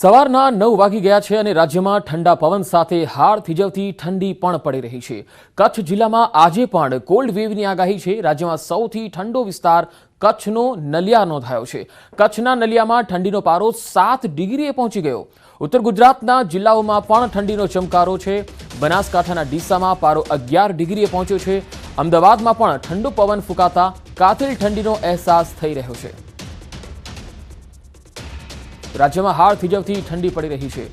સવારના 9 વાગી ગયા છે અને રાજ્યમાં ઠંડા પવન સાથે હાડ થીજવતી ઠંડી પણ પડી રહી છે। કચ્છ જિલ્લામાં આજે પણ કોલ્ડ વેવની આગાહી છે। રાજ્યમાં સૌથી ઠંડો વિસ્તાર કચ્છનો નલિયા નોંધાયો છે। કચ્છના નલિયામાં ઠંડીનો પારો 7 ડિગ્રીએ પહોંચી ગયો। ઉત્તર ગુજરાતના જિલ્લાઓમાં પણ ઠંડીનો ચમકારો છે। બનાસકાંઠાના ડીસામાં પારો 11 ડિગ્રીએ પહોંચ્યો છે। અમદાવાદમાં પણ ઠંડો પવન ફૂંકાતા કાતિલ ઠંડીનો અહેસાસ થઈ રહ્યો છે। રાજ્યમાં હાડ થીજવતી ઠંડી પડી રહી છે।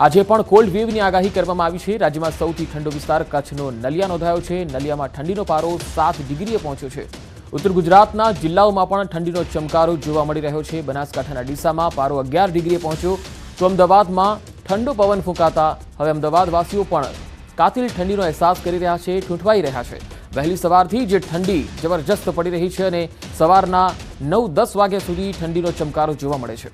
આજે પણ કોલ્ડ વેવની આગાહી કરવામાં આવી છે। રાજ્યમાં સૌથી ઠંડો વિસ્તાર કચ્છનો નલિયા નોંધાયો છે। નલિયામાં ઠંડીનો પારો 7 ડિગ્રીએ પહોંચ્યો છે। ઉત્તર ગુજરાતના જિલ્લાઓમાં પણ ઠંડીનો ચમકારો જોવા મળી રહ્યો છે। બનાસકાંઠાના ડીસામાં પારો 11 ડિગ્રીએ પહોંચ્યો તો અમદાવાદમાં ઠંડો પવન ફૂંકાતા હવે અમદાવાદવાસીઓ પણ કાતિલ ઠંડીનો અહેસાસ કરી રહ્યા છે, ઠૂંઠવાઈ રહ્યા છે। વહેલી સવારથી જે ઠંડી જબરજસ્ત પડી રહી છે અને સવારના 9-10 વાગ્યા સુધી ઠંડીનો ચમકારો જોવા મળે છે।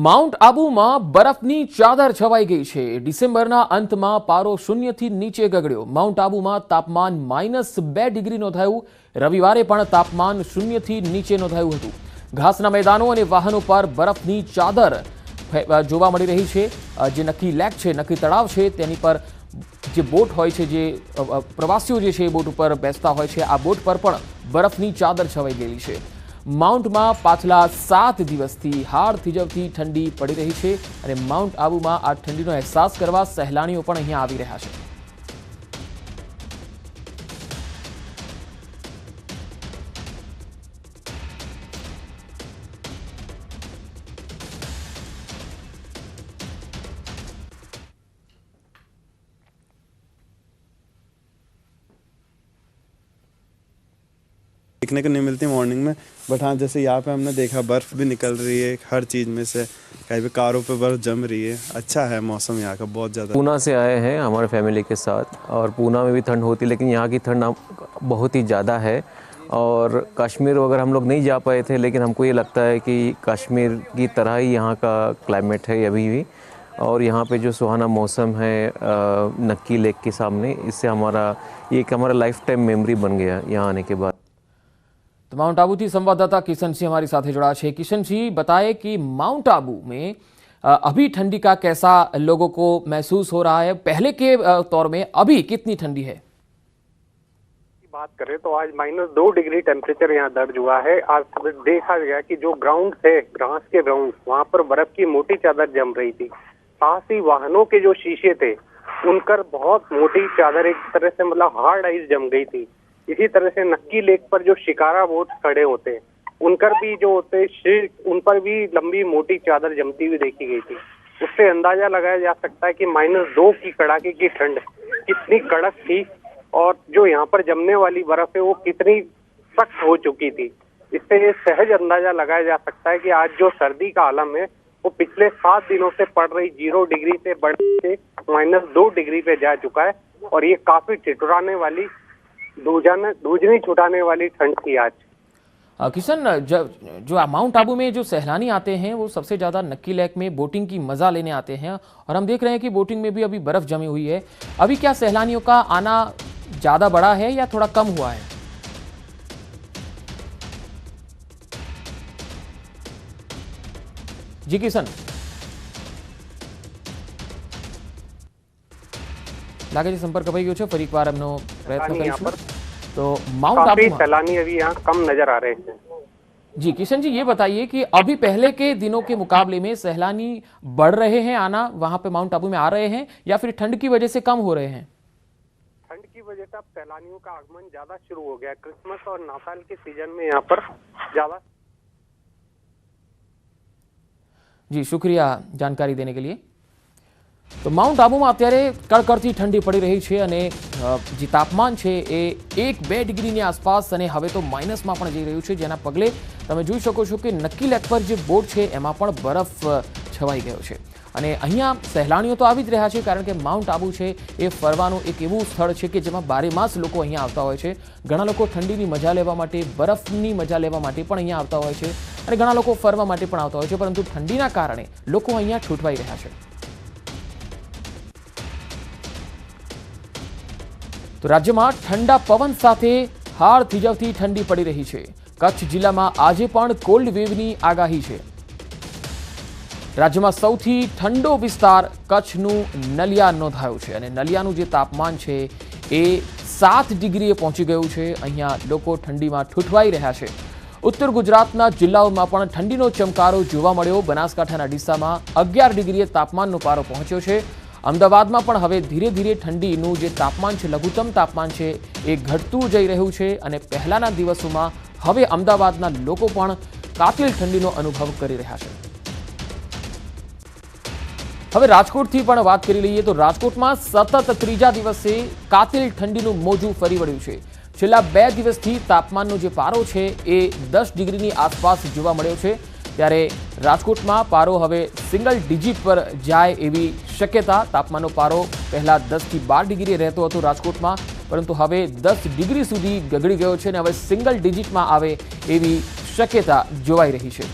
માઉન્ટ આબુમાં બરફની ચાદર છવાઈ ગઈ છે। ડિસેમ્બરના અંતમાં પારો શૂન્યથી નીચે ગગડ્યો। માઉન્ટ આબુમાં તાપમાન -2 ડિગ્રી નોંધાયું। રવિવારે પણ તાપમાન શૂન્યથી નીચે નોંધાયું હતું। ઘાસના મેદાનો અને વાહનો પર બરફની ચાદર જોવા મળી રહી છે। જે નક્કી લેક છે, નક્કી તળાવ છે, તેની પર જે બોટ હોય છે, જે પ્રવાસીઓ જે છે એ બોટ ઉપર બેસતા હોય છે, આ બોટ પર પણ બરફની ચાદર છવાઈ ગયેલી છે। માઉન્ટમાં પાછલા 7 દિવસથી હાડ થીજવતી ઠંડી પડી રહી છે અને માઉન્ટ આબુમાં આ ઠંડીનો અહેસાસ કરવા સહેલાણીઓ પણ અહીંયા આવી રહ્યા છે। देखने को नहीं मिलती मॉर्निंग में, बट हाँ जैसे यहाँ पे हमने देखा बर्फ़ भी निकल रही है हर चीज़ में से, कहीं पे कारों पे बर्फ़ जम रही है। अच्छा है मौसम यहाँ का बहुत ज़्यादा। पूना से आए हैं हमारे फैमिली के साथ और पूना में भी ठंड होती, लेकिन यहाँ की ठंड बहुत ही ज़्यादा है। और कश्मीर वगैरह हम लोग नहीं जा पाए थे, लेकिन हमको ये लगता है कि कश्मीर की तरह ही यहाँ का क्लाइमेट है अभी भी। और यहाँ पे जो सुहाना मौसम है नक्की लेक के सामने, इससे हमारा लाइफ टाइम मेमोरी बन गया यहाँ आने के बाद। तो माउंट आबू की संवाददाता किशन सिंह हमारे साथ जुड़ा है। किशन सिंह, बताए कि माउंट आबू में अभी ठंडी का कैसा लोगों को महसूस हो रहा है? पहले के तौर में अभी कितनी ठंडी है? बात करें तो आज -2 डिग्री टेम्परेचर यहाँ दर्ज हुआ है। आज देखा गया कि जो ग्राउंड थे, घास के ग्राउंड, वहाँ पर बर्फ की मोटी चादर जम रही थी। साथ ही वाहनों के जो शीशे थे उन पर बहुत मोटी चादर, एक तरह से मतलब हार्ड आइस जम गई थी। इसी तरह से नक्की लेक पर जो शिकारा बोट खड़े होते हैं उन पर भी जो होते उन पर भी लंबी मोटी चादर जमती हुई देखी गई थी। उससे अंदाजा लगाया जा सकता है कि -2 की कड़ाके की ठंड कितनी कड़क थी और जो यहाँ पर जमने वाली बर्फ है वो कितनी सख्त हो चुकी थी। इससे ये सहज अंदाजा लगाया जा सकता है कि आज जो सर्दी का आलम है वो पिछले 7 दिनों से पड़ रही 0 डिग्री से बढ़ के -2 डिग्री पे जा चुका है। और ये काफी ठिठुराने वाली, धूजनी छुटाने वाली ठंड थी आज। किशन, जो माउंट आबू में जो सैलानी आते हैं वो सबसे ज्यादा नक्की लेक में बोटिंग की मजा लेने आते हैं और हम देख रहे हैं कि बोटिंग में भी अभी बर्फ जमी हुई है। अभी क्या सैलानियों का आना ज्यादा बढ़ा है या थोड़ा कम हुआ है? जी किशन, लागे संपर्क अपाई गयो छे, फरी एक बार हमनो प्रयत्न करीशुं। तो माउंट आबू सैलानी अभी यहाँ कम नजर आ रहे हैं। जी किशन जी, ये बताइए कि अभी पहले के दिनों के मुकाबले में सैलानी बढ़ रहे हैं, आना वहां पे माउंट आबू में आ रहे हैं, या फिर ठंड की वजह से कम हो रहे हैं? ठंड की वजह से अब सैलानियों का आगमन ज्यादा शुरू हो गया। क्रिसमस और नाताल के सीजन में यहाँ पर ज्यादा। जी शुक्रिया जानकारी देने के लिए। तो माउंट आबू में अत्यारे कड़कड़ती ठंडी पड़ी रही है અને જે તાપમાન છે એ 1-2 ડિગ્રીની આસપાસ અને હવે તો માઇનસમાં પણ જઈ રહ્યું છે, જેના પગલે તમે જોઈ શકો છો કે નક્કી લેક પર જે બોટ છે એમાં પણ બરફ છવાઈ ગયો છે। અને અહીંયા સહેલાણીઓ તો આવી જ રહ્યા છે, કારણ કે માઉન્ટ આબુ છે એ ફરવાનું એક એવું સ્થળ છે કે જેમાં બારે માસ લોકો અહીંયા આવતા હોય છે। ઘણા લોકો ઠંડીની મજા લેવા માટે, બરફની મજા લેવા માટે પણ અહીંયા આવતા હોય છે। અને ઘણા લોકો ફરવા માટે પણ આવતા હોય છે, પરંતુ ઠંડીના કારણે લોકો અહીંયા છૂટવાઈ રહ્યા છે. તો રાજ્યમાં ઠંડા પવન સાથે હાડ થીજવતી ઠંડી પડી રહી છે. કચ્છ જિલ્લામાં આજે પણ કોલ્ડ વેવની આગાહી છે. રાજ્યમાં સૌથી ઠંડો વિસ્તાર કચ્છનું નલિયા નોંધાયું છે અને નલિયાનું જે તાપમાન છે એ 7 ડિગ્રીએ પહોંચી ગયું છે. અહીંયા લોકો ઠંડીમાં ઠૂંઠવાઈ રહ્યા છે. ઉત્તર ગુજરાતના જિલ્લાઓમાં પણ ઠંડીનો ચમકારો જોવા મળ્યો. બનાસકાંઠાના ડીસામાં 11 ડિગ્રીએ તાપમાનનો પારો પહોંચ્યો છે. અમદાવાદમાં પણ હવે ધીરે ધીરે ઠંડીનું જે તાપમાન છે, લઘુત્તમ તાપમાન છે, એ ઘટતું જઈ રહ્યું છે અને પહેલાના દિવસોમાં હવે અમદાવાદના લોકો પણ કાતિલ ઠંડીનો અનુભવ કરી રહ્યા છે. હવે રાજકોટથી પણ વાત કરી લઈએ તો રાજકોટમાં સતત ત્રીજા દિવસે કાતિલ ઠંડીનું મોજું ફરી વળ્યું છે. છેલ્લા 2 દિવસથી તાપમાનનો જે પારો છે એ 10 ડિગ્રીની આસપાસ જોવા મળ્યો છે. ત્યારે રાજકોટમાં પારો હવે સિંગલ ડિજિટ પર જાય એવી શક્યતા. તાપમાનનો પારો પહેલા 10 થી 12 ડિગ્રી રહેતો હતો રાજકોટમાં, પરંતુ હવે 10 ડિગ્રી સુધી ગગડી ગયો છે અને હવે સિંગલ ડિજિટમાં આવે એવી શક્યતા જોવાઈ રહી છે.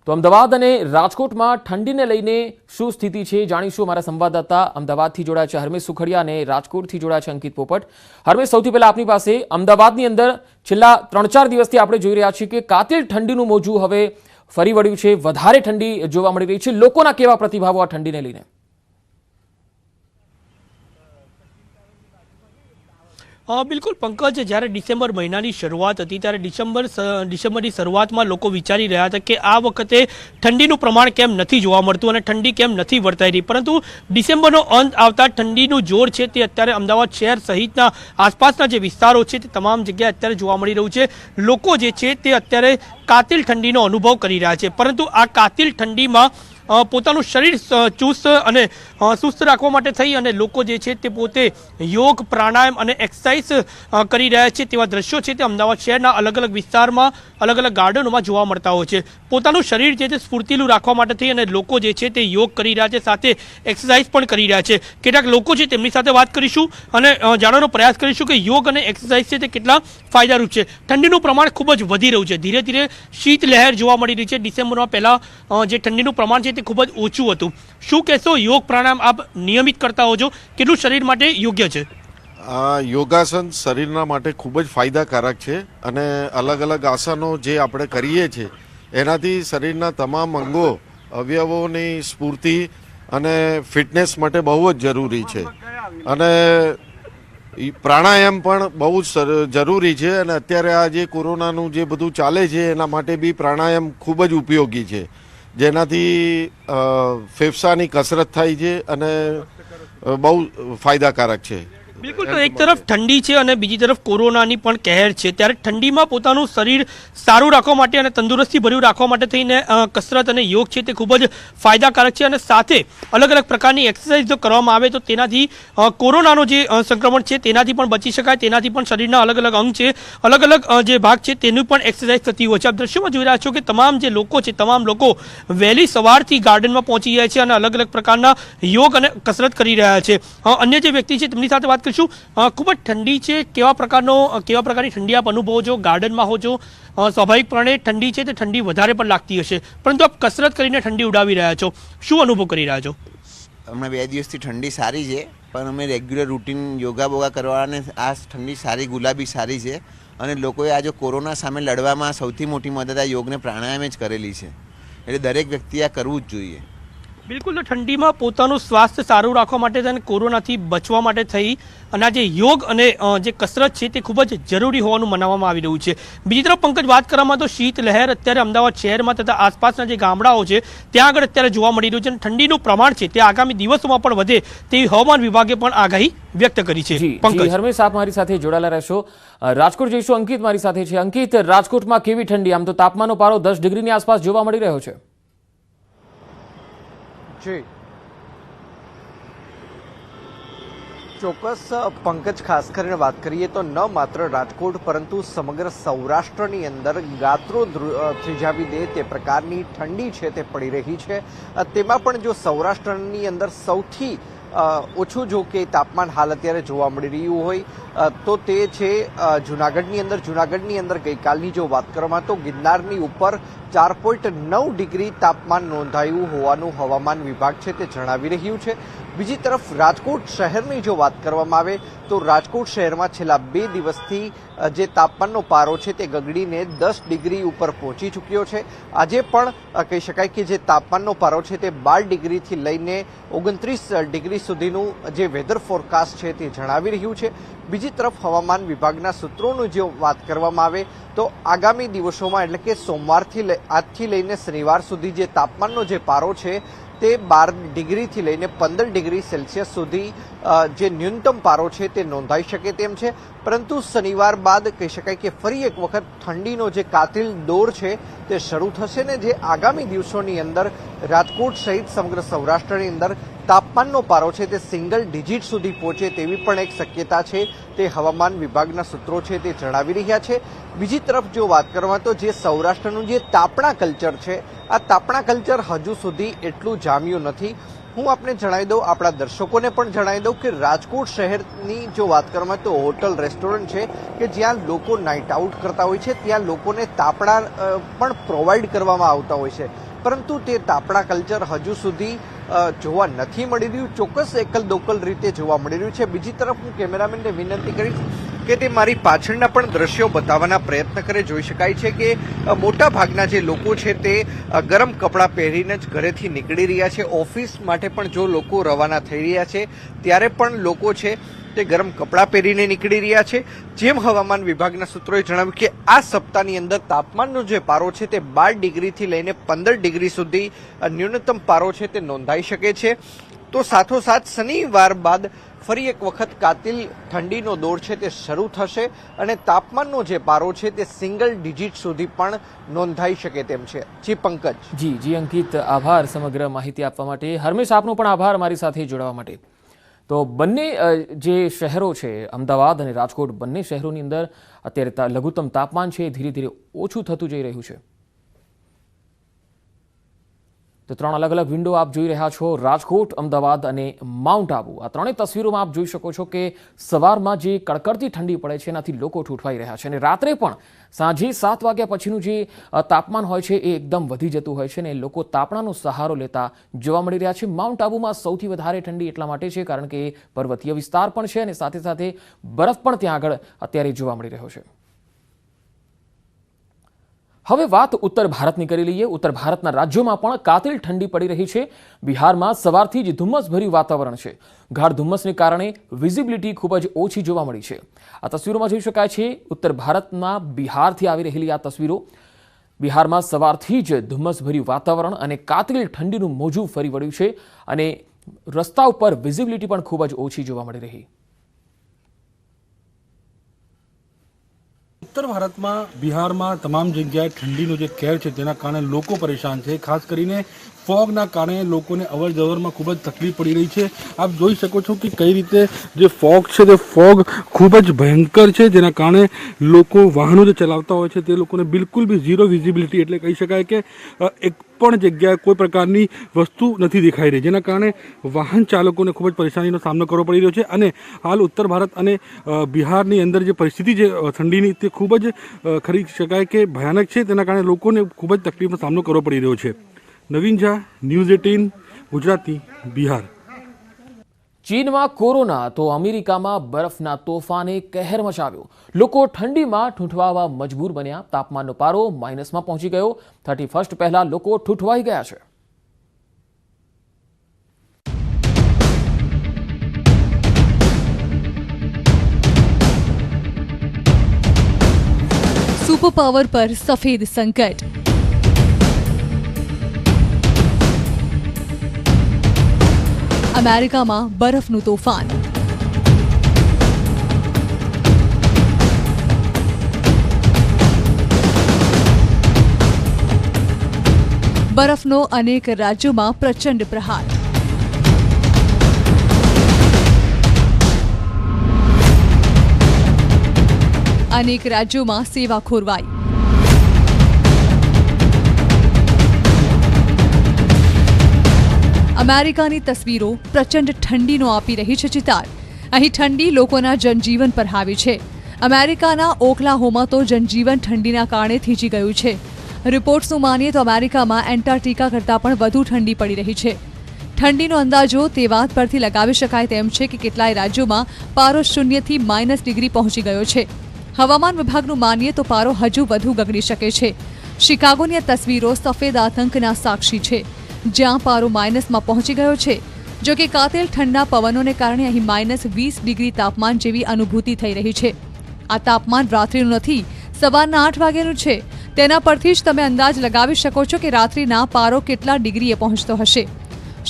તો અમદાવાદ અને રાજકોટમાં ઠંડીને લઈને શું સ્થિતિ છે જાણીશું. અમારા સંવાદદાતા અમદાવાદથી જોડાયા છે હરમેશ સુખડિયા અને રાજકોટથી જોડાયા છે અંકિત પોપટ. હરમેશ, સૌથી પહેલા આપની પાસે અમદાવાદની અંદર છેલ્લા 3-4 દિવસથી આપણે જોઈ રહ્યા છીએ કે કાતિલ ઠંડીનું મોજું હવે ફરી વળ્યું છે. વધારે ઠંડી જોવા મળી રહી છે. લોકોના કેવા પ્રતિભાવો આ ઠંડીને લઈને? બિલકુલ પંકજ, જ્યારે ડિસેમ્બર મહિનાની શરૂઆત હતી ત્યારે ડિસેમ્બરની શરૂઆતમાં લોકો વિચારી રહ્યા હતા કે આ વખતે ઠંડીનું પ્રમાણ કેમ નથી જોવા મળતું અને ઠંડી કેમ નથી વર્તાઈ રહી. પરંતુ ડિસેમ્બરનો અંત આવતા ઠંડીનું જોર છે તે અત્યારે અમદાવાદ શહેર સહિતના આસપાસના જે વિસ્તારો છે તે તમામ જગ્યાએ અત્યારે જોવા મળી રહ્યું છે. લોકો જે છે તે અત્યારે કાતિલ ઠંડીનો અનુભવ કરી રહ્યા છે. પરંતુ આ કાતિલ ઠંડીમાં પોતાનું શરીર ચુસ્ત અને સુસ્ત રાખવા માટે થઈ અને લોકો જે છે તે પોતે યોગ, પ્રાણાયામ અને એક્સરસાઇઝ કરી રહ્યા છે તેવા દ્રશ્યો છે તે અમદાવાદ શહેરના અલગ અલગ વિસ્તારમાં, અલગ અલગ ગાર્ડનોમાં જોવા મળતા હોય છે. પોતાનું શરીર જે છે સ્ફૂર્તિલું રાખવા માટે થઈ અને લોકો જે છે તે યોગ કરી રહ્યા છે, સાથે એક્સરસાઇઝ પણ કરી રહ્યા છે. કેટલાક લોકો છે તેમની સાથે વાત કરીશું અને જાણવાનો પ્રયાસ કરીશું કે યોગ અને એક્સરસાઇઝ છે તે કેટલા ફાયદારૂપ છે. ઠંડીનું પ્રમાણ ખૂબ જ વધી રહ્યું છે. ધીરે ધીરે શીત લહેર જોવા મળી રહી છે. ડિસેમ્બરમાં પહેલાં જે ઠંડીનું પ્રમાણ છે તે ખૂબ જ ઓછું હતું. શું કહેશો, યોગ પ્રાણાયામ આપ નિયમિત કરતા હો છો, કેટલું શરીર માટે યોગ્ય છે? યોગાસન શરીરના માટે ખૂબ જ ફાયદાકારક છે અને અલગ અલગ આસનો જે આપણે કરીએ છીએ એનાથી શરીરના તમામ અંગો, અવયવોની સ્ફૂર્તિ અને ફિટનેસ માટે બહુ જ જરૂરી છે. અને પ્રાણાયામ પણ બહુ જ જરૂરી છે અને અત્યારે આ જે કોરોનાનું જે બધું ચાલે છે એના માટે બી પ્રાણાયામ ખૂબ જ ઉપયોગી છે, જેનાથી ફેફસાની કસરત થાય છે અને બહુ ફાયદાકારક છે. બિલકુલ. તો એક તરફ ઠંડી છે અને બીજી તરફ કોરોનાની પણ કહેર છે, ત્યારે ઠંડીમાં પોતાનું શરીર સારું રાખવા માટે અને તંદુરસ્તી ભર્યું રાખવા માટે થઈને કસરત અને યોગ છે તે ખૂબ જ ફાયદાકારક છે અને સાથે અલગ અલગ પ્રકારની એક્સરસાઇઝ જો કરવામાં આવે તો તેનાથી કોરોનાનો જે સંક્રમણ છે તેનાથી પણ બચી શકાય. તેનાથી પણ શરીરના અલગ અલગ અંગ છે, અલગ અલગ જે ભાગ છે તેનું પણ એક્સરસાઇઝ થતી હોય છે. આપ દ્રશ્યોમાં જોઈ રહ્યા છો કે તમામ જે લોકો છે, તમામ લોકો વહેલી સવારથી ગાર્ડનમાં પહોંચી જાય છે અને અલગ અલગ પ્રકારના યોગ અને કસરત કરી રહ્યા છે. અન્ય જે વ્યક્તિ છે તેમની સાથે વાત કરીશું. ખૂબ જ ઠંડી છે, કેવા પ્રકારની ઠંડી આપ અનુભવો છો? ગાર્ડનમાં હો છો, સ્વાભાવિકપણે ઠંડી છે તે ઠંડી વધારે પણ લાગતી હશે, પરંતુ આપ કસરત કરીને ઠંડી ઉડાવી રહ્યા છો, શું અનુભવ કરી રહ્યા છો? હમણાં 2 દિવસથી ઠંડી સારી છે, પણ અમે રેગ્યુલર રૂટીન યોગા બોગા કરવાને આ ઠંડી સારી, ગુલાબી સારી છે અને લોકોએ આજે કોરોના સામે લડવામાં સૌથી મોટી મદદ આ યોગને પ્રાણાયામે જ કરેલી છે. એટલે દરેક વ્યક્તિએ આ કરવું જ જોઈએ. બિલકુલ. તો ઠંડીમાં પોતાનું સ્વાસ્થ્ય સારું રાખવા માટે અને કોરોનાથી બચવા માટે થઈ અને આ જે યોગ અને જે કસરત છે તે ખૂબ જ જરૂરી હોવાનું મનાવવામાં આવી રહ્યું છે. બીજી તરફ પંકજ, વાત કરવામાં તો શીત લહેર અત્યારે અમદાવાદ શહેરમાં તથા આસપાસના જે ગામડાઓ છે ત્યાં આગળ અત્યારે જોવા મળી રહ્યું છે અને ઠંડીનું પ્રમાણ છે તે આગામી દિવસોમાં પણ વધે તેવી હવામાન વિભાગે પણ આગાહી વ્યક્ત કરી છે. પંકજ, હરમેશ આપ મારી સાથે જોડાયેલા રહેશો. રાજકોટ જઈશું. અંકિત મારી સાથે છે. અંકિત, રાજકોટમાં કેવી ઠંડી? આમ તો તાપમાનનો પારો 10 ડિગ્રીની આસપાસ જોવા મળી રહ્યો છે. ચોક્કસ પંકજ, ખાસ કરીને વાત કરીએ તો ન માત્ર રાજકોટ પરંતુ સમગ્ર સૌરાષ્ટ્રની અંદર ગાત્રો થીજાવી દે તે પ્રકારની ઠંડી છે તે પડી રહી છે। તેમાં પણ જો સૌરાષ્ટ્રની અંદર સૌથી ઓછું જો કે તાપમાન હાલ અત્યારે જોવા મળી રહ્યું હોય તો તે છે જૂનાગઢની અંદર ગઈકાલની જો વાત કરવામાં તો ગિરનારની ઉપર 4.9 ડિગ્રી તાપમાન નોંધાયું હોવાનું હવામાન વિભાગ છે તે જણાવી રહ્યું છે। બીજી તરફ રાજકોટ શહેરની જો વાત કરવામાં આવે તો રાજકોટ શહેરમાં છેલ્લા 2 દિવસથી જે તાપમાનનો પારો છે તે ગગડીને 10 ડિગ્રી ઉપર પહોંચી ચૂક્યો છે। આજે પણ કહી શકાય કે જે તાપમાનનો પારો છે તે 12 ડિગ્રીથી લઈને 29 ડિગ્રી સુધીનું જે વેધર ફોરકાસ્ટ છે તે જણાવી રહ્યું છે। બીજી તરફ હવામાન વિભાગના સૂત્રોનું જો વાત કરવામાં આવે તો આગામી દિવસોમાં એટલે કે સોમવારથી આજથી લઈને શનિવાર સુધી જે તાપમાનનો જે પારો છે તે 12 ડિગ્રીથી લઈને 15 ડિગ્રી સેલ્સિયસ સુધી જે ન્યૂનતમ પારો છે તે નોંધાઈ શકે તેમ છે। પરંતુ શનિવાર બાદ કહી શકાય કે ફરી એક વખત ઠંડીનો જે કાતિલ દોર છે તે શરૂ થશે ને જે આગામી દિવસોની અંદર રાજકોટ સહિત સમગ્ર સૌરાષ્ટ્રની અંદર તાપમાનનો પારો છે તે સિંગલ ડિજિટ સુધી પહોંચે તેવી પણ એક શક્યતા છે તે હવામાન વિભાગના સૂત્રો છે તે જણાવી રહ્યા છે। બીજી તરફ જો વાત કરવામાં તો જે સૌરાષ્ટ્રનું જે તાપણા કલ્ચર છે આ તાપણા કલ્ચર હજુ સુધી એટલું જામ્યું નથી। હું આપને જણાવી દઉં, આપણા દર્શકોને પણ જણાવી દઉં કે રાજકોટ શહેરની જો વાત કરવામાં તો હોટલ રેસ્ટોરન્ટ છે કે જ્યાં લોકો નાઇટ આઉટ કરતા હોય છે, ત્યાં લોકોને તાપણા પણ પ્રોવાઈડ કરવામાં આવતા હોય છે, પરંતુ તે તાપણા કલ્ચર હજુ સુધી જોવા નથી મળી રહ્યું। ચોક્કસ એકલ દોકલ રીતે જોવા મળી રહ્યું છે। બીજી તરફ હું કેમેરામેનને વિનંતી કરીશ કે તે મારી પાછળના પણ દ્રશ્યો બતાવવાના પ્રયત્ન કરે। જોઈ શકાય છે કે મોટા ભાગના જે લોકો છે તે ગરમ કપડાં પહેરીને જ ઘરેથી નીકળી રહ્યા છે। ઓફિસ માટે પણ જો લોકો રવાના થઈ રહ્યા છે ત્યારે પણ લોકો છે તે ગરમ કપડાં પહેરીને નીકળી રહ્યા છે। જેમ હવામાન વિભાગના સૂત્રોએ જણાવ્યું કે આ સપ્તાહની અંદર તાપમાનનો જે પારો છે તે 12 ડિગ્રીથી લઈને 15 ડિગ્રી સુધી ન્યૂનતમ પારો છે તે નોંધાઈ શકે છે। તો સાથોસાથ શનિવાર બાદ ફરી એક વખત કાતિલ ઠંડીનો દોર છે તે શરૂ થશે અને તાપમાનનો જે પારો છે તે સિંગલ ડિજિટ સુધી પણ નોંધાઈ શકે તેમ છે। જી પંકજ। જી અંકિત, આભાર સમગ્ર માહિતી આપવા માટે। હરમેશ, આપનો પણ આભાર મારી સાથે જોડાવા માટે। તો બંને જે શહેરો છે અમદાવાદ અને રાજકોટ, બંને શહેરોની અંદર અત્યારે લઘુત્તમ તાપમાન છે ધીરે ધીરે ઓછું થતું જઈ રહ્યું છે। તો 3 અલગ અલગ વિન્ડો આપ જોઈ રહ્યા છો, રાજકોટ, અમદાવાદ અને માઉન્ટ આબુ। આ ત્રણેય તસવીરોમાં આપ જોઈ શકો છો કે સવારમાં જે કડકડતી ઠંડી પડે છે એનાથી લોકો ઠૂંઠવાઈ રહ્યા છે અને રાત્રે પણ સાંજે 7 વાગ્યા પછીનું જે તાપમાન હોય છે એ એકદમ વધી જતું હોય છે અને લોકો તાપણાનો સહારો લેતા જોવા મળી રહ્યા છે। માઉન્ટ આબુમાં સૌથી વધારે ઠંડી એટલા માટે છે કારણ કે પર્વતીય વિસ્તાર પણ છે અને સાથે સાથે બરફ પણ ત્યાં આગળ અત્યારે જોવા મળી રહ્યો છે। હવે વાત ઉત્તર ભારતની કરી લઈએ। ઉત્તર ભારતના રાજ્યોમાં પણ કાતિલ ઠંડી પડી રહી છે। બિહારમાં સવારથી જ ધુમ્મસભર્યું વાતાવરણ છે। ગાઢ ધુમ્મસને કારણે વિઝિબિલિટી ખૂબ જ ઓછી જોવા મળી છે। આ તસવીરોમાં જોઈ શકાય છે ઉત્તર ભારતના બિહારથી આવી રહેલી આ તસવીરો। બિહારમાં સવારથી જ ધુમ્મસભર્યું વાતાવરણ અને કાતિલ ઠંડીનું મોજું ફરી વળ્યું છે અને રસ્તા ઉપર વિઝિબિલિટી પણ ખૂબ જ ઓછી જોવા મળી રહી। ઉત્તર ભારતમાં બિહારમાં તમામ જગ્યાએ ઠંડીનો જે કેર છે તેના કારણે લોકો પરેશાન છે। ખાસ કરીને ફોગના કારણે લોકોને અવર જવરમાં ખૂબ જ તકલીફ પડી રહી છે। આપ જોઈ શકો છો કે કઈ રીતે જે ફોગ છે તે ફોગ ખૂબ જ ભયંકર છે, જેના કારણે લોકો વાહનો જે ચલાવતા હોય છે તે લોકોને બિલકુલ બી ઝીરો વિઝિબિલિટી એટલે કહી શકાય કે એક પણ જગ્યાએ કોઈ પ્રકારની વસ્તુ નથી દેખાઈ રહી, જેના કારણે વાહન ચાલકોને ખૂબ જ પરેશાનીનો સામનો કરવો પડી રહ્યો છે। અને હાલ ઉત્તર ભારત અને બિહારની અંદર જે પરિસ્થિતિ છે ઠંડીની તે ખૂબ જ ખરી શકાય કે ભયાનક છે, તેના કારણે લોકોને ખૂબ જ તકલીફનો સામનો કરવો પડી રહ્યો છે। નવીન ઝા, ન્યૂઝ 18 ગુજરાતી, બિહાર। ચીનમાં કોરોના તો અમેરિકામાં બરફના તોફાને કહેર મચાવ્યો। લોકો ઠંડીમાં ઠૂંઠવાવા મજબૂર બન્યા। તાપમાનનો પારો માઇનસમાં પહોંચી ગયો। 31 પહેલા લોકો ઠૂંઠવાઈ ગયા છે। सुपर पावर पर सफेद संकट। अमेरिकाમાં બરફનું તોફાન। બરફનો અનેક રાજ્યોમાં પ્રચંડ પ્રહાર। અનેક રાજ્યોમાં સેવા ખોરવાઈ. અમેરિકાની તસવીરો પ્રચંડ ઠંડીનો આપી રહી છે ચિતાર. અહીં ઠંડી લોકોના જનજીવન પર હાવી છે. અમેરિકાના ઓકલાહોમા તો જનજીવન ઠંડીના કારણે થીજી ગયું છે. રિપોર્ટ્સનું માનીએ તો અમેરિકામાં એન્ટાર્કટિકા કરતાં પણ વધુ ઠંડી પડી રહી છે. ઠંડીનો અંદાજો તે વાત પરથી લગાવી શકાય તેમ છે કે કેટલાય રાજ્યોમાં પારો 0 થી -ડિગ્રી પહોંચી ગયો છે. હવામાન વિભાગનું માનીએ તો પારો હજુ વધુ ગગડી શકે છે. શિકાગોની આ તસવીરો સફેદ આતંકના સાક્ષી છે, જ્યાં પારો માઇનસમાં પહોંચી ગયો છે. જો કે કાતિલ ઠંડા પવનોને કારણે અહીં -20 ડિગ્રી તાપમાન જેવી અનુભૂતિ થઈ રહી છે. આ તાપમાન રાત્રિનું નથી, સવારના 8 વાગ્યાનું છે. તેના પરથી જ તમે અંદાજ લગાવી શકો છો કે રાત્રિના પારો કેટલા ડિગ્રીએ પહોંચતો હશે.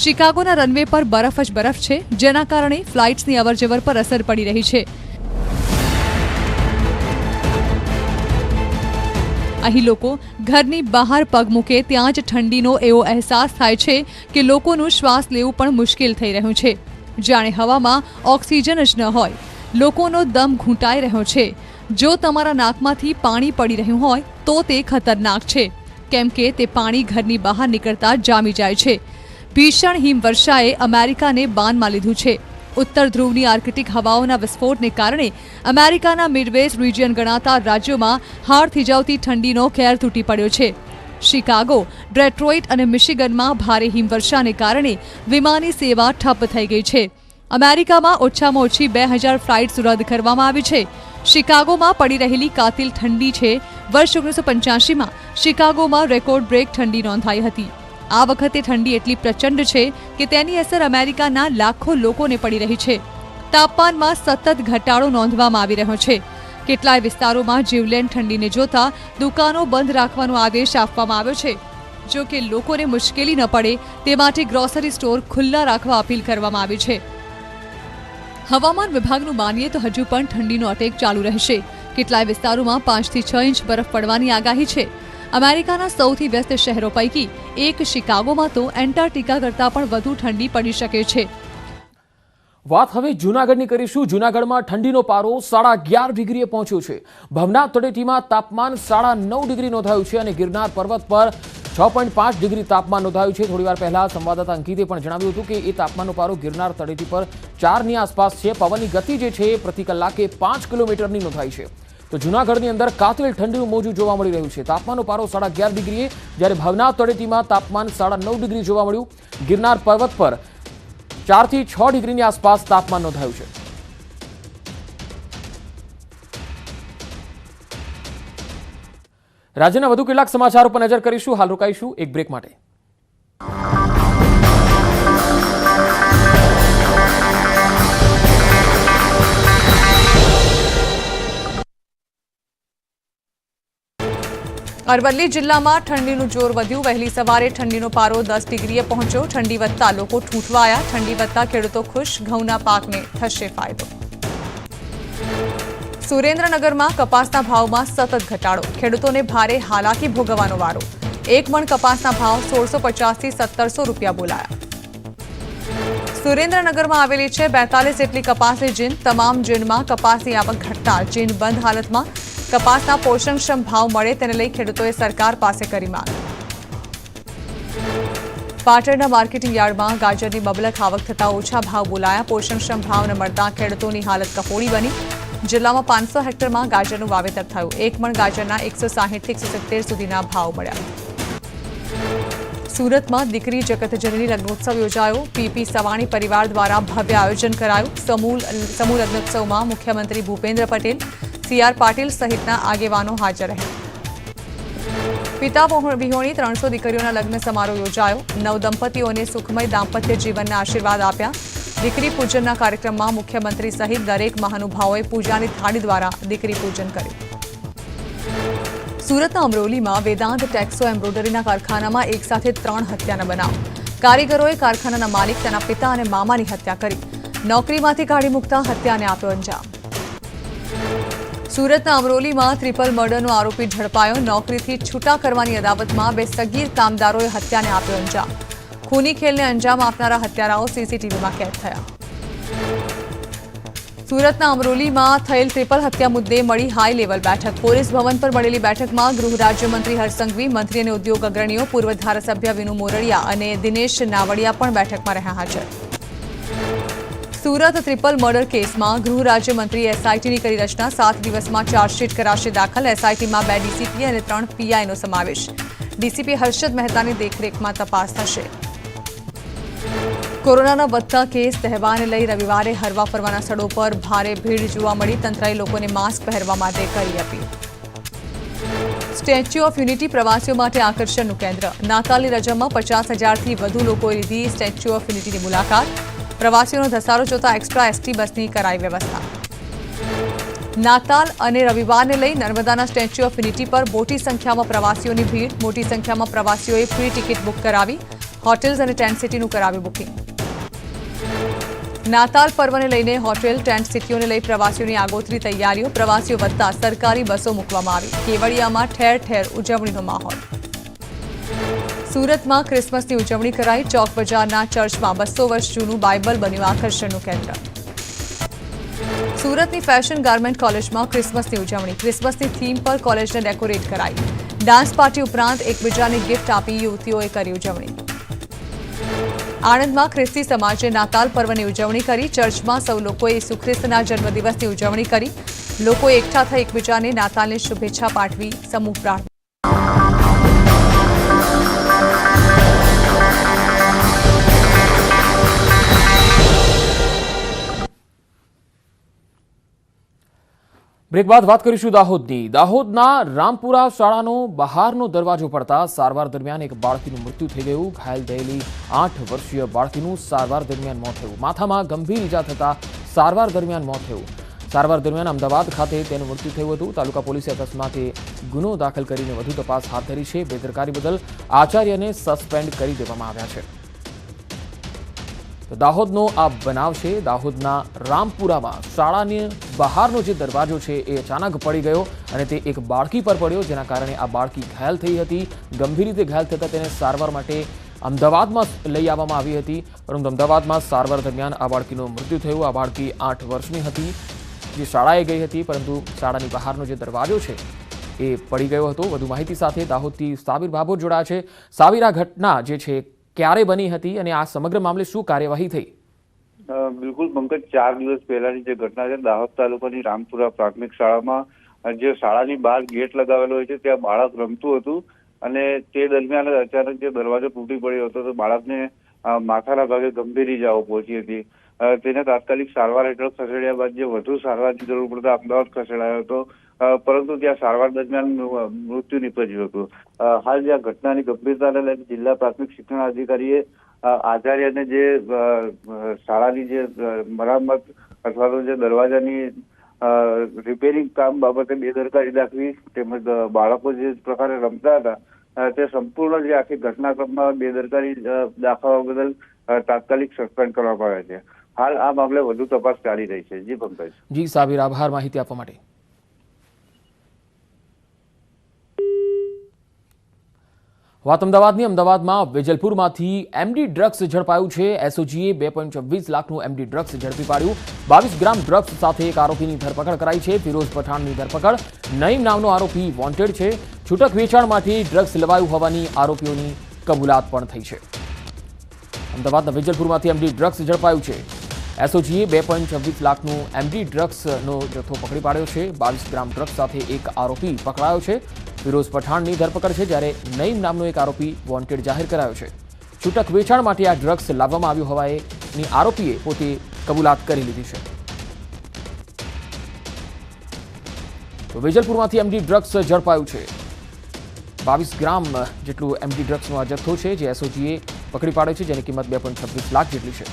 શિકાગોના રનવે પર બરફ જ બરફ છે, જેના કારણે ફ્લાઇટ્સની અવરજવર પર અસર પડી રહી છે. અહીં લોકો ઘરની બહાર પગ મૂકે ત્યાં જ ઠંડીનો એવો અહેસાસ થાય છે કે લોકોનું શ્વાસ લેવું પણ મુશ્કેલ થઈ રહ્યું છે. જાણે હવામાં ઓક્સિજન જ ન હોય. લોકોનો દમ ઘૂંટાઈ રહ્યો છે. જો તમારા નાકમાંથી પાણી પડી રહ્યું હોય તો તે ખતરનાક છે, કેમ કે તે પાણી ઘરની બહાર નીકળતા જામી જાય છે. ભીષણ હિમવર્ષાએ અમેરિકાને બાનમાં લીધું છે. ઉત્તર ધ્રુવની આર્કટિક હવાઓના વિસ્ફોટને કારણે અમેરિકાના મિડવેસ્ટ રિજિયન ગણાતા રાજ્યોમાં હાડ થીજાવતી ઠંડીનો કેર તૂટી પડ્યો છે. શિકાગો, ડેટ્રોઇટ અને મિશિગનમાં ભારે હિમવર્ષાને કારણે વિમાની સેવા ઠપ થઈ ગઈ છે. અમેરિકામાં ઓછામાં ઓછી 2000 ફ્લાઇટ્સ રદ કરવામાં આવી છે. શિકાગોમાં પડી રહેલી કાતિલ ઠંડી છે. વર્ષ 1985માં શિકાગોમાં રેકોર્ડ બ્રેક ઠંડી નોંધાઈ હતી. આ વખતે ઠંડી એટલી પ્રચંડ છે કે તેની અસર અમેરિકાના લાખો લોકોને પડી રહી છે. તાપમાનમાં સતત ઘટાડો નોંધવામાં આવી રહ્યો છે. કેટલાય વિસ્તારોમાં જીવલેણ ઠંડીને જોતા દુકાનો બંધ રાખવાનો આદેશ આપવામાં આવ્યો છે. જો કે લોકોને મુશ્કેલી ન પડે તે માટે ગ્રોસરી સ્ટોર ખુલ્લા રાખવા અપીલ કરવામાં આવી છે. હવામાન વિભાગનું માનીએ તો હજુ પણ ઠંડીનો અટેક ચાલુ રહેશે. કેટલાય વિસ્તારોમાં 5 થી 6 ઇંચ બરફ પડવાની આગાહી છે. અમેરિકાના સૌથી વ્યસ્ત શહેરો પૈકી એક શિકાગોમાં તો એન્ટાર્કટિકા કરતાં પણ વધુ ઠંડી પડી શકે છે. વાત હવે જૂનાગઢની કરીશું. જૂનાગઢમાં ઠંડીનો પારો 11.5 ડિગ્રીએ પહોંચ્યો છે. ભવનાથ તળેટીમાં તાપમાન 9.5 ડિગ્રી નોંધાયું છે અને ગિરનાર પર્વત પર 6.5 ડિગ્રી તાપમાન નોંધાયું છે. થોડીવાર પહેલા સંવાદદાતા અંકિતે પણ જણાવ્યું હતું કે એ તાપમાનનો પારો ગિરનાર તળેટી પર 4ની આસપાસ છે. પવનની ગતિ જે છે પ્રતિ કલાકે 5 કિલોમીટરની નોંધાઈ છે. તો જૂનાગઢની અંદર કાતિલ ઠંડીનું મોજું જોવા મળી રહ્યું છે. તાપમાનનો પારો 11.5 ડિગ્રીએ, જ્યારે ભવનાથ તળેટીમાં તાપમાન 9.5 ડિગ્રી જોવા મળ્યું. ગિરનાર પર્વત પર 4 થી 6 ડિગ્રીની આસપાસ તાપમાન નોંધાયું છે. રાજ્યના વધુ કેટલાક સમાચારો પર નજર કરીશું. હાલ રોકાઈશું એક બ્રેક માટે. અરવલ્લી જિલ્લામાં ઠંડીનું જોર વધ્યું. વહેલી સવારે ઠંડીનો પારો 10 ડિગ્રીએ પહોંચ્યો. ઠંડી વધતા લોકો ઠૂંઠવાયા. ઠંડી વધતા ખેડૂતો ખુશ. ઘઉંના પાકને થશે ફાયદો. સુરેન્દ્રનગરમાં કપાસના ભાવમાં સતત ઘટાડો. ખેડૂતોને ભારે હાલાકી ભોગવવાનો વારો. 1 મણ કપાસના ભાવ 1650 થી 1700 રૂપિયા બોલાયા. સુરેન્દ્રનગરમાં આવેલી છે 42 જેટલી કપાસની જીન. તમામ જીનમાં કપાસની આવક ઘટતા જીન બંધ હાલતમાં. કપાસના પોષણક્ષમ ભાવ મળે તેને લઈ ખેડૂતોએ સરકાર પાસે કરી માંગ. પાટણના માર્કેટિંગ યાર્ડમાં ગાજરની મબલક આવક થતા ઓછા ભાવ બોલાયા. પોષણક્ષમ ભાવ ન મળતા ખેડૂતોની હાલત કફોડી બની. જિલ્લામાં 500 હેક્ટરમાં ગાજરનું વાવેતર થયું. 1 મણ ગાજરના 160 થી 170 સુધીના ભાવ મળ્યા. સુરતમાં દીકરી જગતજનની લગ્નોત્સવ યોજાયો. પીપી સવાણી પરિવાર દ્વારા ભવ્ય આયોજન કરાયું. સમૂહ લગ્નોત્સવમાં મુખ્યમંત્રી ભૂપેન્દ્ર પટેલ, CR પાટીલ સહિતના આગેવાનો હાજર રહ્યા. પિતા વિહોણી 300 દીકરીઓના લગ્ન સમારોહ યોજાયો. નવદંપતીઓને સુખમય દાંપત્ય જીવનના આશીર્વાદ આપ્યા. દીકરી પૂજનના કાર્યક્રમમાં મુખ્યમંત્રી સહિત દરેક મહાનુભાવોએ પૂજાની થાળી દ્વારા દીકરી પૂજન કર્યું. સુરતના અમરોલીમાં વેદાંત ટેક્સો એમ્બ્રોઇડરીના કારખાનામાં એકસાથે 3 હત્યાના બનાવ. કારીગરોએ કારખાનાના માલિક, તેના પિતા અને મામાની હત્યા કરી. નોકરીમાંથી કાઢી મૂકતા હત્યાને આપ્યો અંજામ. સુરતના અમરોલીમાં ટ્રિપલ મર્ડરનો આરોપી ઝડપાયો. નોકરીથી છૂટા કરવાની અદાવતમાં 2 સગીર કામદારોએ હત્યાને આપ્યો અંજામ. ખૂની ખેલને અંજામ આપનારા હત્યારાઓ CCTVમાં કેદ થયા. સુરતના અમરોલીમાં થયેલ ટ્રિપલ હત્યા મુદ્દે મળી હાઈ લેવલ બેઠક. પોલીસ ભવન પર મળેલી બેઠકમાં ગૃહ રાજ્યમંત્રી હર્ષ સંઘવી, મંત્રી અને ઉદ્યોગ અગ્રણીઓ, પૂર્વ ધારાસભ્ય વિનુ મોરડિયા અને દિનેશ નાવડિયા પણ બેઠકમાં રહ્યા હાજર. સુરત ટ્રિપલ મર્ડર કેસમાં ગૃહ રાજ્યમંત્રી એસઆઈટીની કરી રચના. 7 દિવસમાં ચાર્જશીટ કરાશે દાખલ. એસઆઈટીમાં 2 ડીસીપી અને 3 પીઆઈનો સમાવેશ. ડીસીપી હર્ષદ મહેતાની દેખરેખમાં તપાસ થશે. કોરોનાના વધતા કેસ તહેવારને લઈ રવિવારે હરવા ફરવાના સ્થળો પર ભારે ભીડ જોવા મળી. તંત્રએ લોકોને માસ્ક પહેરવા માટે કરી અપીલ. સ્ટેચ્યુ ઓફ યુનિટી પ્રવાસીઓ માટે આકર્ષણનું કેન્દ્ર. નાતાલની રજામાં 50,000થી વધુ લોકોએ લીધી સ્ટેચ્યુ ઓફ યુનિટીની મુલાકાત. પ્રવાસીઓનો ધસારો જોતા એક્સ્ટ્રા એસટી બસની કરાઈ વ્યવસ્થા. નાતાલ અને રવિવારને લઈ નર્મદાના સ્ટેચ્યુ ઓફ યુનિટી પર મોટી સંખ્યામાં પ્રવાસીઓની ભીડ. મોટી સંખ્યામાં પ્રવાસીઓએ ફ્રી ટિકિટ બુક કરાવી. હોટેલ્સ અને ટેન્ટ સિટીનું કરાવ્યું બુકિંગ. નાતાલ પર્વને લઈને હોટેલ ટેન્ટ સિટીઓને લઈ પ્રવાસીઓની આગોતરી તૈયારીઓ. પ્રવાસીઓ વધતા સરકારી બસો મૂકવામાં આવી. કેવડિયામાં ઠેર ઠેર ઉજવણીનો માહોલ. સુરતમાં ક્રિસમસની ઉજવણી કરાઈ. ચોક બજારના ચર્ચમાં 200 વર્ષ જૂનું બાઇબલ બન્યું આકર્ષણનું કેન્દ્ર. સુરતની ફેશન ગાર્મેન્ટ કોલેજમાં ક્રિસમસની ઉજવણી. ક્રિસમસની થીમ પર કોલેજને ડેકોરેટ કરાઈ. ડાન્સ પાર્ટી ઉપરાંત એકબીજાને ગિફ્ટ આપી યુવતીઓએ કરી ઉજવણી. આણંદમાં ખ્રિસ્તી સમાજે નાતાલ પર્વની ઉજવણી કરી. ચર્ચમાં સૌ લોકોએ ઈસુ ખ્રિસ્તના જન્મદિવસની ઉજવણી કરી. લોકોએ એકઠા થઈ એકબીજાને નાતાલની શુભેચ્છા પાઠવી. સમૂહ પ્રાર્થના. બ્રેક બાદ વાત કરીશું દાહોદની. દાહોદના રામપુરા શાળાનો બહારનો દરવાજો પડતા સારવાર દરમિયાન એક બાળકીનું મૃત્યુ થઈ ગયું. ઘાયલ થયેલી 8 વર્ષીય બાળકીનું સારવાર દરમિયાન મોત થયું. માથામાં ગંભીર ઈજા થતા સારવાર દરમિયાન મોત થયું. સારવાર દરમિયાન અમદાવાદ ખાતે તેનું મૃત્યુ થયું હતું. તાલુકા પોલીસે અકસ્માતે ગુનો દાખલ કરીને વધુ તપાસ હાથ ધરી છે. બેદરકારી બદલ આચાર્યને સસ્પેન્ડ કરી દેવામાં આવ્યા છે. તો દાહોદનો આ બનાવ છે. દાહોદના રામપુરામાં શાળાની બહારનો જે દરવાજો છે એ અચાનક પડી ગયો અને તે એક બાળકી પર પડ્યો, જેના કારણે આ બાળકી ઘાયલ થઈ હતી. ગંભીર રીતે ઘાયલ થતાં તેને સારવાર માટે અમદાવાદમાં લઈ આવવામાં આવી હતી, પરંતુ અમદાવાદમાં સારવાર દરમિયાન આ બાળકીનું મૃત્યુ થયું. આ બાળકી 8 વર્ષની હતી, જે શાળાએ ગઈ હતી, પરંતુ શાળાની બહારનો જે દરવાજો છે એ પડી ગયો હતો. વધુ માહિતી સાથે દાહોદથી સાબિર બાબો જોડાયા છે. સાબિર, આ ઘટના જે છે ક્યારે બની હતી અને આ સમગ્ર મામલે શું કાર્યવાહી થઈ? બિલકુલ પંકજ, 4 દિવસ પહેલાની જે ઘટના છે, દાહોદ તાલુકાની રામપુરા પ્રાથમિક શાળામાં જે શાળાની બહાર ગેટ લગાવેલો હોય છે ત્યાં બાળક રમતું હતું અને તે દરમિયાન અચાનક જે દરવાજો તૂટી પડ્યો હતો તો બાળકને માથાના ભાગે ગંભીર ઈજાઓ પહોંચી હતી. તેને તાત્કાલિક સારવાર હેઠળ ખસેડ્યા બાદ જે વધુ સારવારની જરૂર પડતા અમદાવાદ ખસેડાયો હતો, પરંતુ ત્યાં સારવાર દરમિયાન મૃત્યુ નીપજ્યું હતું. હાલ જે આ ઘટનાની ગંભીરતાને લઈને જિલ્લા પ્રાથમિક શિક્ષણ અધિકારીએ આચાર્યને જે શાળાની જે મરામત અથવા તો જે દરવાજાની રિપેરિંગ કામ બાબતે બેદરકારી દાખવી તેમજ બાળકો જે પ્રકારે રમતા હતા તે સંપૂર્ણ જે આખી ઘટનાક્રમમાં બેદરકારી દાખવવા બદલ તાત્કાલિક સસ્પેન્ડ કરવામાં આવ્યા છે. હાલ આ મામલે વધુ તપાસ ચાલી રહી છે. જી પંકજ. જી સાબિર, આભાર માહિતી આપવા માટે. વાત અમદાવાદની. અમદાવાદમાં વેજલપુરમાંથી એમડી ડ્રગ્સ ઝડપાયું છે. એસઓજીએ 2.26 લાખનું એમડી ડ્રગ્સ ઝડપી પાડ્યું. 22 ગ્રામ ડ્રગ્સ સાથે એક આરોપીની ધરપકડ કરાઈ છે. ફિરોઝ પઠાણની ધરપકડ. નઈમ નામનો આરોપી વોન્ટેડ છે. છૂટક વેચાણમાંથી ડ્રગ્સ લેવાયું હોવાની આરોપીઓની કબૂલાત પણ થઈ છે. અમદાવાદના વેજલપુરમાંથી એમડી ડ્રગ્સ ઝડપાયું છે. એસઓજીએ 2.26 લાખનું એમડી ડ્રગ્સનો જથ્થો પકડી પાડ્યો છે. 22 ગ્રામ ડ્રગ્સ સાથે એક આરોપી પકડાયો છે. ફિરોઝ પઠાણની ધરપકડ છે, જ્યારે નઈમ નામનો એક આરોપી વોન્ટેડ જાહેર કરાયો છે. છૂટક વેચાણ માટે આ ડ્રગ્સ લાવવામાં આવ્યું હોવાની આરોપીએ પોતે કબૂલાત કરી લીધી છે. તો વેજલપુરમાંથી એમડી ડ્રગ્સ ઝડપાયું છે. 22 ગ્રામ જેટલું એમડી ડ્રગ્સનો આ જથ્થો છે જે એસઓજીએ પકડી પાડ્યો છે, જેની કિંમત 2.26 લાખ જેટલી છે.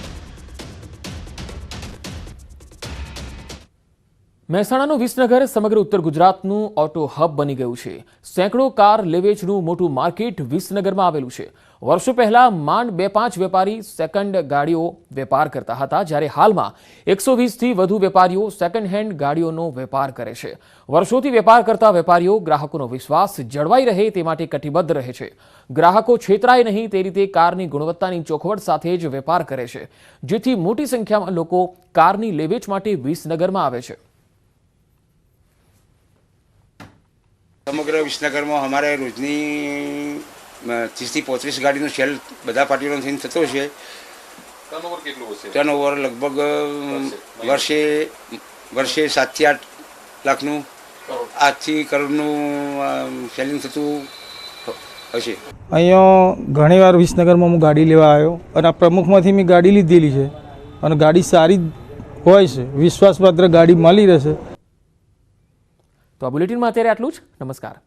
મહેસાણાનું વિસનગર સમગ્ર ઉત્તર ગુજરાતનું ઓટો હબ બની ગયું છે. સેંકડો કાર લેવેચનું મોટું માર્કેટ વિસનગરમાં આવેલું છે. વર્ષો પહેલા માંડ 2-5 વેપારી સેકન્ડ ગાડીઓ વેપાર કરતા હતા, જ્યારે હાલમાં 120થી વધુ વેપારીઓ સેકન્ડ હેન્ડ ગાડીઓનો વેપાર કરે છે. વર્ષોથી વેપાર કરતા વેપારીઓ ગ્રાહકોનો વિશ્વાસ જળવાઈ રહે તે માટે કટિબદ્ધ રહે છે. ગ્રાહકો છેતરાય નહીં તે રીતે કારની ગુણવત્તાની ચોખવટ સાથે જ વેપાર કરે છે, જેથી મોટી સંખ્યામાં લોકો કારની લેવેચ માટે વિસનગરમાં આવે છે. સમગ્ર વિસનગરમાં અમારે રોજની 30થી 35 ગાડીનો સેલ બધા પાર્ટીઓનો થઈને થતો છે. ટર્નઓવર લગભગ વર્ષે 7થી 8 લાખનું 8થી કરોડનું સેલિંગ થતું હશે. અહીંયા ઘણીવાર વિસનગરમાં હું ગાડી લેવા આવ્યો અને આ પ્રમુખમાંથી મેં ગાડી લીધેલી છે અને ગાડી સારી હોય છે, વિશ્વાસપાત્ર ગાડી મળી રહેશે. તો આ બુલેટિનમાં અત્યારે આટલું જ. નમસ્કાર.